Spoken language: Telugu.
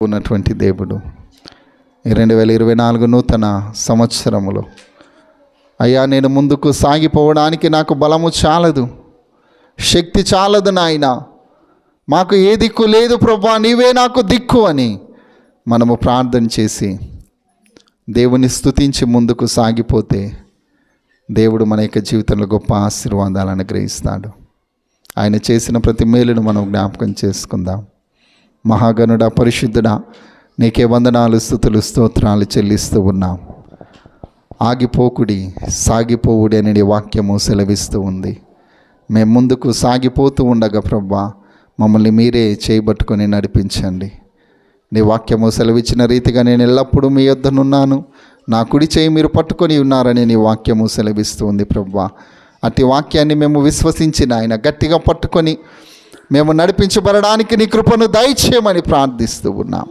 ఉన్నటువంటి దేవుడు 2024 నూతన సంవత్సరములో అయ్యా, నేను ముందుకు సాగిపోవడానికి నాకు బలము చాలదు, శక్తి చాలదు నాయన, మాకు ఏ దిక్కు లేదు ప్రభువా, నీవే నాకు దిక్కు అని మనము ప్రార్థన చేసి దేవుని స్తుతించి ముందుకు సాగిపోతే దేవుడు మన యొక్క జీవితంలో గొప్ప ఆశీర్వాదాలను అనుగ్రహిస్తాడు. ఆయన చేసిన ప్రతి మేలును మనం జ్ఞాపకం చేసుకుందాం. మహాగణుడా, పరిశుద్ధుడా, నీకే వందనాలు, స్తుతులు, స్తోత్రాలు చెల్లిస్తూ ఉన్నాం. ఆగిపోకుడి, సాగిపోవుడి అనే నీ వాక్యము సెలవిస్తూ ఉంది. మేము ముందుకు సాగిపోతూ ఉండగా ప్రభువా, మమ్మల్ని మీరే చేయబట్టుకొని నడిపించండి. నీ వాక్యము సెలవిచ్చిన రీతిగా నేను ఎల్లప్పుడూ మీ యొద్దనున్నాను, నా కుడి చేయి మీరు పట్టుకొని ఉన్నారని నీ వాక్యము సెలవిస్తూ ఉంది ప్రభువా. అట్టి వాక్యాన్ని మేము విశ్వసించిన ఆయన గట్టిగా పట్టుకొని మేము నడిపించబడడానికి నీ కృపను దయచేయమని ప్రార్థిస్తూ ఉన్నాం.